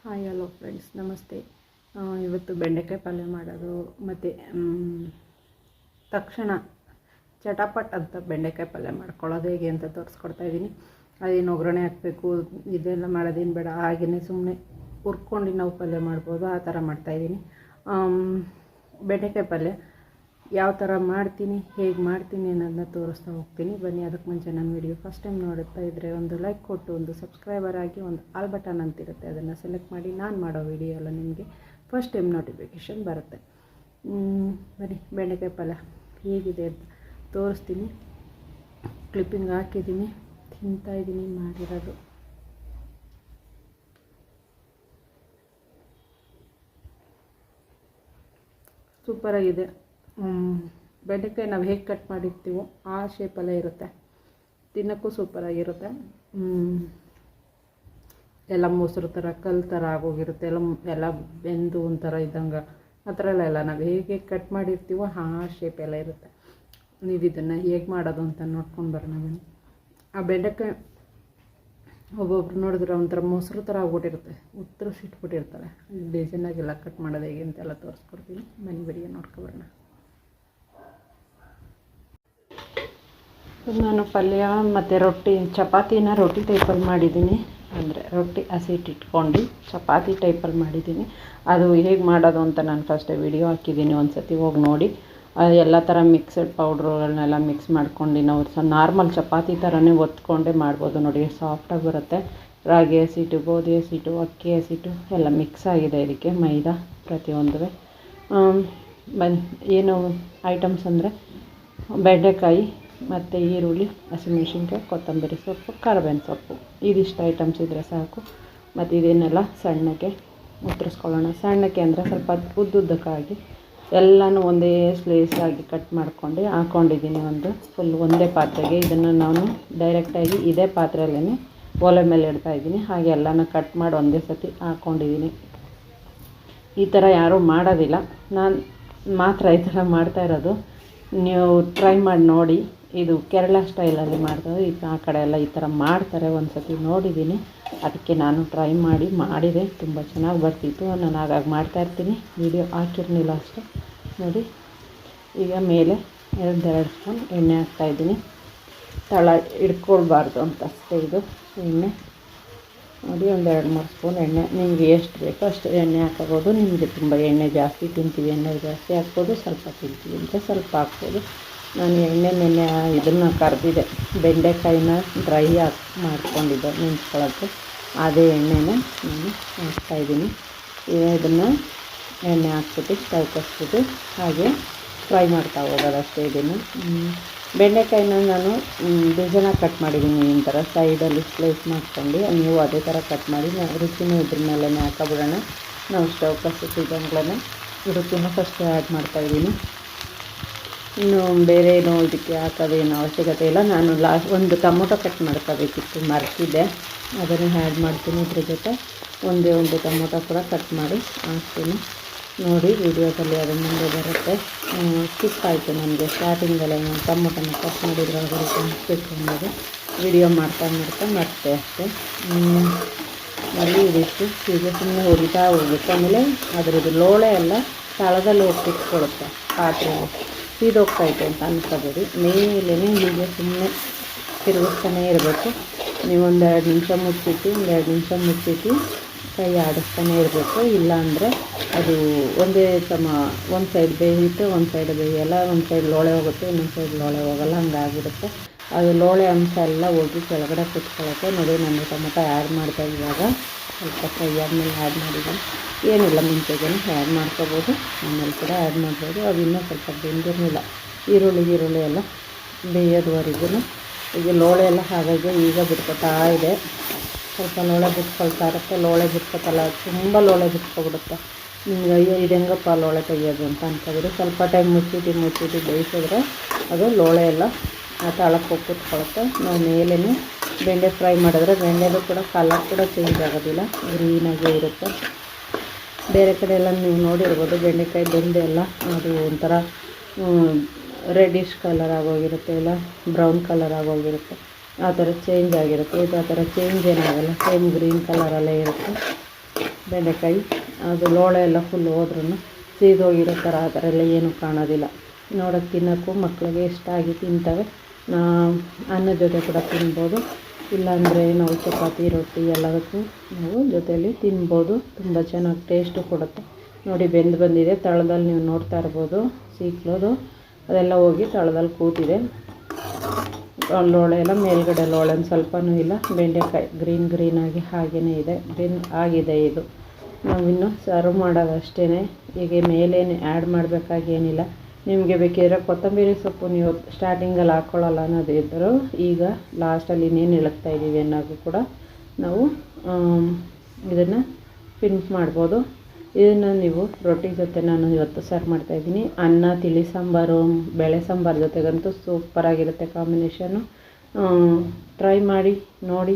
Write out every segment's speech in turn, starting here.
Hi hello friends, ನಮಸ್ತೆ. ಇವತ್ತು ಬೆಂಡೆಕಾಯಿ ಪಲ್ಯ ಮಾಡೋದು ಮತ್ತು ತಕ್ಷಣ ಚಟಪಟ್ ಅಂತ ಬೆಂಡೆಕಾಯಿ ಪಲ್ಯ ಮಾಡ್ಕೊಳ್ಳೋದು ಹೇಗೆ ಅಂತ ತೋರಿಸ್ಕೊಡ್ತಾಯಿದ್ದೀನಿ. ಅದೇನು ಒಗ್ಗರಣೆ ಹಾಕಬೇಕು ಇದೆಲ್ಲ ಮಾಡೋದೇನು ಬೇಡ, ಹಾಗೆಯೇ ಸುಮ್ಮನೆ ಹುರ್ಕೊಂಡು ನಾವು ಪಲ್ಯ ಮಾಡ್ಬೋದು, ಆ ಥರ ಮಾಡ್ತಾಯಿದ್ದೀನಿ. ಬೆಂಡೆಕಾಯಿ ಪಲ್ಯ ಯಾವ ಥರ ಮಾಡ್ತೀನಿ, ಹೇಗೆ ಮಾಡ್ತೀನಿ ಅನ್ನೋದನ್ನ ತೋರಿಸ್ತಾ ಹೋಗ್ತೀನಿ. ಬನ್ನಿ. ಅದಕ್ಕೆ ಮುಂಚೆ ನನ್ನ ವಿಡಿಯೋ ಫಸ್ಟ್ ಟೈಮ್ ನೋಡುತ್ತಾ ಇದ್ದರೆ ಒಂದು ಲೈಕ್ ಕೊಟ್ಟು, ಒಂದು ಸಬ್ಸ್ಕ್ರೈಬರ್ ಆಗಿ, ಒಂದು ಆಲ್ ಬಟನ್ ಅಂತಿರುತ್ತೆ, ಅದನ್ನು ಸೆಲೆಕ್ಟ್ ಮಾಡಿ ನಾನು ಮಾಡೋ ವಿಡಿಯೋ ಎಲ್ಲ ನಿಮಗೆ ಫಸ್ಟ್ ಟೈಮ್ ನೋಟಿಫಿಕೇಷನ್ ಬರುತ್ತೆ. ಬನ್ನಿ, ಬೆಂಡೆಕಾಯಿ ಪಲ್ಯ ಹೇಗಿದೆ ಅಂತ ತೋರಿಸ್ತೀನಿ. ಕ್ಲಿಪ್ಪಿಂಗ್ ಹಾಕಿದ್ದೀನಿ, ತಿಂತಾಯಿದ್ದೀನಿ ಮಾಡಿರೋದು. ಸೂಪರಾಗಿದೆ. ಬೆಂಡೆಕಾಯಿ ನಾವು ಹೇಗೆ ಕಟ್ ಮಾಡಿರ್ತೀವೋ ಆ ಶೇಪಲ್ಲೇ ಇರುತ್ತೆ, ತಿನ್ನೋಕ್ಕೂ ಸೂಪರಾಗಿರುತ್ತೆ. ಎಲ್ಲ ಮೊಸರು ಥರ ಕಲ್ಲು ಥರ ಆಗೋಗಿರುತ್ತೆ, ಎಲ್ಲ ಬೆಂದು ಒಂಥರ ಇದ್ದಂಗೆ ಆ ಥರ ಎಲ್ಲ ನಾವು ಹೇಗೆ ಕಟ್ ಮಾಡಿರ್ತೀವೋ ಆ ಶೇಪೆಲ್ಲ ಇರುತ್ತೆ. ನೀವು ಇದನ್ನು ಹೇಗೆ ಮಾಡೋದು ಅಂತ ನೋಡ್ಕೊಂಡು ಬರೋಣ ಬನ್ನಿ. ಆ ಬೆಂಡೆಕಾಯಿ ಒಬ್ಬೊಬ್ರು ನೋಡಿದ್ರೆ ಒಂಥರ ಮೊಸರು ಥರ ಆಗ್ಬಿಟ್ಟಿರುತ್ತೆ, ಸಿಟ್ಬಿಟ್ಟಿರ್ತಾರೆ. ಡಿಸೈನಾಗೆಲ್ಲ ಕಟ್ ಮಾಡೋದು ಹೇಗೆ ಅಂತೆಲ್ಲ ತೋರಿಸ್ಕೊಡ್ತೀನಿ. ಮನೆ ವಿಡಿಯೋ ನೋಡ್ಕೊಬರೋಣ. ನಾನು ಪಲ್ಯ ಮತ್ತು ಚಪಾತಿನ ರೊಟ್ಟಿ ಟೈಪಲ್ಲಿ ಮಾಡಿದ್ದೀನಿ. ಅಂದರೆ ರೊಟ್ಟಿ ಹಸಿಟ್ಟಿಟ್ಕೊಂಡು ಚಪಾತಿ ಟೈಪಲ್ಲಿ ಮಾಡಿದ್ದೀನಿ. ಅದು ಹೇಗೆ ಮಾಡೋದು ಅಂತ ನಾನು ಫಸ್ಟೇ ವಿಡಿಯೋ ಹಾಕಿದ್ದೀನಿ, ಒಂದು ಸತಿ ಹೋಗಿ ನೋಡಿ. ಎಲ್ಲ ಥರ ಮಿಕ್ಸಡ್ ಪೌಡ್ರುಗಳನ್ನೆಲ್ಲ ಮಿಕ್ಸ್ ಮಾಡ್ಕೊಂಡು ನಾವು ನಾರ್ಮಲ್ ಚಪಾತಿ ಥರನೇ ಒತ್ಕೊಂಡೇ ಮಾಡ್ಬೋದು. ನೋಡಿ, ಸಾಫ್ಟಾಗಿ ಬರುತ್ತೆ. ರಾಗಿ ಹಸಿಟ್ಟು, ಗೋಧಿ ಹಸಿಟ್ಟು, ಅಕ್ಕಿ ಹಸಿಟ್ಟು ಎಲ್ಲ ಮಿಕ್ಸ್ ಆಗಿದೆ ಇದಕ್ಕೆ, ಮೈದಾ ಪ್ರತಿಯೊಂದು. ಏನು ಐಟಮ್ಸ್ ಅಂದರೆ ಬೆಂಡೆಕಾಯಿ ಮತ್ತು ಈರುಳ್ಳಿ, ಹಸಿಮೆಣ್ಸಿನ್ಕಾಯಿ, ಕೊತ್ತಂಬರಿ ಸೊಪ್ಪು, ಕರಿಬೇವಿನ ಸೊಪ್ಪು, ಇದಿಷ್ಟು ಐಟಮ್ಸ್ ಇದ್ದರೆ ಸಾಕು. ಮತ್ತು ಇದನ್ನೆಲ್ಲ ಸಣ್ಣಕ್ಕೆ ಉತ್ತರಿಸ್ಕೊಳ್ಳೋಣ. ಸಣ್ಣಕ್ಕೆ ಅಂದರೆ ಸ್ವಲ್ಪ ಉದ್ದುದ್ದಕ್ಕಾಗಿ ಎಲ್ಲನೂ ಒಂದೇ ಸ್ಲೈಸಾಗಿ ಕಟ್ ಮಾಡ್ಕೊಂಡು ಹಾಕ್ಕೊಂಡಿದ್ದೀನಿ. ಒಂದೇ ಪಾತ್ರೆಗೆ ಇದನ್ನು ನಾನು ಡೈರೆಕ್ಟಾಗಿ ಇದೇ ಪಾತ್ರೆಯಲ್ಲೇ ಒಲೆ ಮೇಲೆ ಇಡ್ತಾಯಿದ್ದೀನಿ. ಹಾಗೆ ಎಲ್ಲನೂ ಕಟ್ ಮಾಡಿ ಒಂದೇ ಸತಿ ಹಾಕ್ಕೊಂಡಿದ್ದೀನಿ. ಈ ಥರ ಯಾರೂ ಮಾಡೋದಿಲ್ಲ, ನಾನು ಮಾತ್ರ ಈ ಥರ ಮಾಡ್ತಾಯಿರೋದು. ನೀವು ಟ್ರೈ ಮಾಡಿ ನೋಡಿ. ಇದು ಕೇರಳ ಸ್ಟೈಲಲ್ಲಿ ಮಾಡ್ತಾರೆ, ಆ ಕಡೆ ಎಲ್ಲ ಈ ಥರ ಮಾಡ್ತಾರೆ. ಒಂದು ಸತಿ ನೋಡಿದ್ದೀನಿ, ಅದಕ್ಕೆ ನಾನು ಟ್ರೈ ಮಾಡಿದೆ. ತುಂಬ ಚೆನ್ನಾಗಿ ಬರ್ತಿತ್ತು. ನಾನು ಹಾಗಾಗಿ ಮಾಡ್ತಾಯಿರ್ತೀನಿ, ವೀಡಿಯೋ ಹಾಕಿರ್ಲಿಲ್ಲ ಅಷ್ಟೇ. ನೋಡಿ, ಈಗ ಮೇಲೆ 2 ಸ್ಪೂನ್ ಎಣ್ಣೆ ಹಾಕ್ತಾಯಿದ್ದೀನಿ. ತಳ ಹಿಡ್ಕೊಳ್ಬಾರ್ದು ಅಂತ ಅಷ್ಟೇ ಇದು ಎಣ್ಣೆ. ನೋಡಿ, 2-3 ಸ್ಪೂನ್ ಎಣ್ಣೆ. ನಿಮಗೆ ಎಷ್ಟು ಬೇಕೋ ಅಷ್ಟು ಎಣ್ಣೆ ಹಾಕೋಬೋದು. ನಿಮಗೆ ತುಂಬ ಎಣ್ಣೆ ಜಾಸ್ತಿ ತಿಂತೀವಿ, ಎಣ್ಣೆ ಜಾಸ್ತಿ ಹಾಕ್ಬೋದು. ಸ್ವಲ್ಪ ತಿಂತೀವಿ ಅಂದರೆ ಸ್ವಲ್ಪ ಹಾಕ್ಬೋದು. ನಾನು ನೆನ್ನೆ ಇದನ್ನು ಕರೆದಿದ್ದೆ, ಬೆಂಡೆಕಾಯಿನ ಡ್ರೈ ಮಾಡ್ಕೊಂಡಿದ್ದೆ ನೆನೆಸ್ಕೊಳ್ಳೋಕ್ಕೆ. ಅದೇ ಎಣ್ಣೆನ ನಾನು ಹಾಕ್ತಾಯಿದ್ದೀನಿ. ಇದನ್ನು ಎಣ್ಣೆ ಹಾಕ್ಬಿಟ್ಟು ಸ್ಟವ್ ಕಸ್ಬಿಟ್ಟು ಹಾಗೆ ಫ್ರೈ ಮಾಡ್ತಾ ಹೋಗೋದು ಅಷ್ಟೇ. ಇದನ್ನು ಬೆಂಡೆಕಾಯಿನ ನಾನು ಡಿಸೈನಾಗಿ ಕಟ್ ಮಾಡಿದ್ದೀನಿ. ಈ ಥರ ಸೈಡಲ್ಲಿ ಸ್ಲೈಸ್ ಮಾಡ್ಕೊಂಡು ನೀವು ಅದೇ ಥರ ಕಟ್ ಮಾಡಿ ರುಚಿನೂ ಇದ್ರ ಮೇಲೆ ಹಾಕೋಬಿಡೋಣ. ನಾವು ಸ್ಟವ್ ಕಸಿಟ್ಟಿದ್ದಂಗ್ಲೇ ರುಚಿನ ಫಸ್ಟ್ ಆ್ಯಡ್ ಮಾಡ್ತಾಯಿದ್ದೀನಿ. ಇನ್ನು ಬೇರೆ ಏನೋ ಇದಕ್ಕೆ ಹಾಕೋದೇನು ಅವಶ್ಯಕತೆ ಇಲ್ಲ. ನಾನು ಒಂದು ಟೊಮೊಟೊ ಕಟ್ ಮಾಡ್ಕೋಬೇಕಿತ್ತು, ಮರ್ತಿದ್ದೆ. ಅದನ್ನು ಆ್ಯಡ್ ಮಾಡ್ತೀನಿ. ಇದ್ರ ಜೊತೆ ಒಂದು ಟೊಮೊಟೊ ಕೂಡ ಕಟ್ ಮಾಡಿ ಹಾಕ್ತೀನಿ. ನೋಡಿ, ವಿಡಿಯೋದಲ್ಲಿ ಅದು ಮುಂದೆ ಬರುತ್ತೆ. ಸ್ಕಿಪ್ ಆಯಿತು ನನಗೆ ಸ್ಟಾರ್ಟಿಂಗಲ್ಲೇ. ನಾನು ಟೊಮೊಟೊನ ಕಟ್ ಮಾಡಿದ್ರೆ ಸ್ಕಿಪ್ ಅನ್ನೋದು ವಿಡಿಯೋ ಮಾಡ್ತಾ ಮತ್ತೆ ಅಷ್ಟೇ. ನೋಡಿ, ಇದಿಷ್ಟು ಹೀಗೆ ಸುಮ್ಮನೆ ಹೊಡಿತಾ ಹೋಗುತ್ತೆ. ಆಮೇಲೆ ಅದರದ್ದು ಲೋಳೆ ಎಲ್ಲ ತಳದಲ್ಲಿ ಹೋಗಿ ತಿಕ್ಕೊಳುತ್ತೆ, ಪಾತ್ರೆ ಸೀದೋಗ್ತಾಯಿತ್ತು ಅಂತ ಅನ್ಕೋಬೇಡಿ. ಮೇಲೇ ಹೀಗೆ ಸುಮ್ಮನೆ ತಿರುಗಿಸ್ತಾನೇ ಇರಬೇಕು. ನೀವು 2 ನಿಮಿಷ ಮುಚ್ಚಿಟ್ಟು ಕೈ ಆಡಿಸ್ತಾನೆ ಇರಬೇಕು. ಇಲ್ಲಾಂದರೆ ಅದು ಒಂದೇ ಒಂದು ಸೈಡ್ ಬೇಯುತ್ತೆ, ಒಂದು ಸೈಡ್ ಬೇಯಲ್ಲ. ಒಂದು ಸೈಡ್ ಲೋಳೆ ಹೋಗುತ್ತೆ, ಇನ್ನೊಂದು ಸೈಡ್ ಲೋಳೆ ಹೋಗಲ್ಲ, ಹಂಗಾಗಿರುತ್ತೆ. ಅದು ಲೋಳೆ ಅಂಶ ಎಲ್ಲ ಹೋಗಿ ಕೆಳಗಡೆ ಕುತ್ಕೊಳ್ಳುತ್ತೆ. ನೋಡಿ, ನಾನು ಟೊಮೊಟೊ ಆ್ಯಡ್ ಮಾಡ್ತಾ ಇವಾಗ ಸ್ವಲ್ಪ ಫ್ರೈ ಆದಮೇಲೆ ಆ್ಯಡ್ ಮಾಡಿದ್ದೀನಿ. ಏನಿಲ್ಲ, ಮುಂಚೆಗೆ ಆ್ಯಡ್ ಮಾಡ್ಕೋಬೋದು, ಆಮೇಲೆ ಕೂಡ ಆ್ಯಡ್ ಮಾಡ್ಬೋದು. ಅದು ಇನ್ನೂ ಸ್ವಲ್ಪ ಬೆಂದಿರಲಿಲ್ಲ. ಈರುಳ್ಳಿ ಎಲ್ಲ ಬೇಯೋದುವರೆಗೂ. ಈಗ ಲೋಳೆ ಎಲ್ಲ ಹಾಗಾಗಿ ಈಗ ಬಿಟ್ಕೊತಾ ಇದೆ. ಸ್ವಲ್ಪ ಲೋಳೆ ಬಿಟ್ಕೊಳ್ತಾ ಇರುತ್ತೆ. ಲೋಳೆ ಬಿಟ್ಕೊತಲ್ಲ, ತುಂಬ ಲೋಳೆ ಬಿಟ್ಕೊಬಿಡುತ್ತೆ. ನಿಮ್ಗೆ ಅಯ್ಯೋ ಇದು ಹೆಂಗಪ್ಪ ಲೋಳೆ ತೆಗಿಯೋದು ಅಂತ ಅನ್ಕೋಬಿಡಿ. ಸ್ವಲ್ಪ ಟೈಮ್ ಮುಚ್ಚಿಟ್ಟು ಬೇಯಿಸಿದ್ರೆ ಅದು ಲೋಳೆ ಎಲ್ಲ ತಳಕ್ಕೆ ಹೋಗಿ ಕುತ್ಕೊಳ್ಳುತ್ತೆ. ನಾವು ಮೇಲೇ ಬೆಂಡೆ ಫ್ರೈ ಮಾಡಿದ್ರೆ ಬೆಂಡೆದು ಕೂಡ ಕಲರ್ ಕೂಡ ಚೇಂಜ್ ಆಗೋದಿಲ್ಲ, ಗ್ರೀನಾಗೇ ಇರುತ್ತೆ. ಬೇರೆ ಕಡೆ ಎಲ್ಲ ನೀವು ನೋಡಿರ್ಬೋದು, ಬೆಂಡೆಕಾಯಿ ಬೆಂದೆ ಎಲ್ಲ ಅದು ಒಂಥರ ರೆಡ್ಡಿಶ್ ಕಲರ್ ಆಗೋಗಿರುತ್ತೆ, ಇಲ್ಲ ಬ್ರೌನ್ ಕಲರ್ ಆಗೋಗಿರುತ್ತೆ. ಆ ಥರ ಚೇಂಜ್ ಆಗಿರುತ್ತೆ. ಇದು ಆ ಥರ ಚೇಂಜ್ ಏನಾಗಲ್ಲ, ಸೇಮ್ ಗ್ರೀನ್ ಕಲರಲ್ಲೇ ಇರುತ್ತೆ. ಬೆಂಡೆಕಾಯಿ ಅದು ಲೋಳೆ ಎಲ್ಲ ಫುಲ್ ಹೋದ್ರೂ ಸೀದೋಗಿರೋ ಥರ ಆ ಥರ ಎಲ್ಲ ಏನೂ ಕಾಣೋದಿಲ್ಲ. ನೋಡೋಕ್ಕೆ ತಿನ್ನೋಕ್ಕೂ ಮಕ್ಕಳಿಗೆ ಇಷ್ಟ ಆಗಿ ತಿಂತವೆ. ಅನ್ನದ ಜೊತೆ ಕೂಡ ತಿನ್ಬೋದು, ಇಲ್ಲಾಂದರೆ ನಾವು ಚಪಾತಿ ರೊಟ್ಟಿ ಎಲ್ಲದಕ್ಕೂ ನಾವು ಜೊತೆಯಲ್ಲಿ ತಿನ್ಬೋದು. ತುಂಬ ಚೆನ್ನಾಗಿ ಟೇಸ್ಟು ಕೊಡುತ್ತೆ. ನೋಡಿ ಬಂದಿದೆ. ತಳದಲ್ಲಿ ನೀವು ನೋಡ್ತಾ ಇರ್ಬೋದು ಸೀಕ್ಲೋದು ಅದೆಲ್ಲ ಹೋಗಿ ತಳದಲ್ಲಿ ಕೂತಿದೆ. ಲೋಳೆ ಎಲ್ಲ ಮೇಲ್ಗಡೆ ಲೋಳೆ ಸ್ವಲ್ಪನೂ ಇಲ್ಲ. ಬೆಂಡೆಕಾಯಿ ಗ್ರೀನಾಗಿ ಹಾಗೇ ಇದೆ, ಗ್ರೀನ್ ಆಗಿದೆ. ಇದು ನಾವಿನ್ನು ಸರ್ವ್ ಮಾಡೋದಷ್ಟೇ. ಹೀಗೆ ಮೇಲೇನು ಆ್ಯಡ್ ಮಾಡಬೇಕಾಗೇನಿಲ್ಲ. ನಿಮಗೆ ಬೇಕಿದ್ರೆ ಕೊತ್ತಂಬರಿ ಸೊಪ್ಪು ನೀವು ಸ್ಟಾರ್ಟಿಂಗಲ್ಲಿ ಹಾಕ್ಕೊಳ್ಳಲ್ಲ ಅನ್ನೋದಿದ್ದರೂ ಈಗ ಲಾಸ್ಟಲ್ಲಿ ಇನ್ನೇನು ಇಳಿಸ್ತಾಯಿದ್ದೀವಿ ಅನ್ನೋದು ಕೂಡ ನಾವು ಇದನ್ನು ಫಿನಿಶ್ ಮಾಡ್ಬೋದು. ಇದನ್ನು ನೀವು ರೊಟ್ಟಿ ಜೊತೆ ನಾನು ಇವತ್ತು ಸರ್ವ್ ಮಾಡ್ತಾಯಿದ್ದೀನಿ. ಅನ್ನ, ತಿಳಿ ಸಾಂಬಾರು, ಬೇಳೆ ಸಾಂಬಾರು ಜೊತೆಗಂತೂ ಸೂಪರಾಗಿರುತ್ತೆ ಕಾಂಬಿನೇಷನ್ನು. ಟ್ರೈ ಮಾಡಿ ನೋಡಿ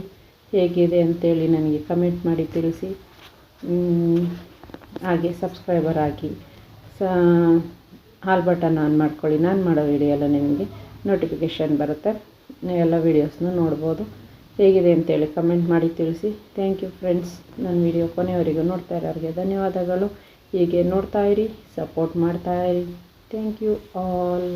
ಹೇಗಿದೆ ಅಂತೇಳಿ ನನಗೆ ಕಮೆಂಟ್ ಮಾಡಿ ತಿಳಿಸಿ. ಹಾಗೆ ಸಬ್ಸ್ಕ್ರೈಬರ್ ಆಗಿ ಹಾಲ್ ಬಟನ್ ಆನ್ ಮಾಡ್ಕೊಳ್ಳಿ. ನಾನು ಮಾಡೋ ವಿಡಿಯೋ ಎಲ್ಲ ನಿಮಗೆ ನೋಟಿಫಿಕೇಷನ್ ಬರುತ್ತೆ. ಎಲ್ಲ ವೀಡಿಯೋಸ್ನೂ ನೋಡ್ಬೋದು. ಹೇಗಿದೆ ಅಂತೇಳಿ ಕಮೆಂಟ್ ಮಾಡಿ ತಿಳಿಸಿ. Thank you friends. ನನ್ನ ವಿಡಿಯೋ ಕೊನೆಯವರೆಗೂ ನೋಡ್ತಾ ಇರೋರಿಗೆ ಧನ್ಯವಾದಗಳು. ಹೀಗೆ ನೋಡ್ತಾಯಿರಿ, ಸಪೋರ್ಟ್ ಮಾಡ್ತಾಯಿರಿ. Thank you all.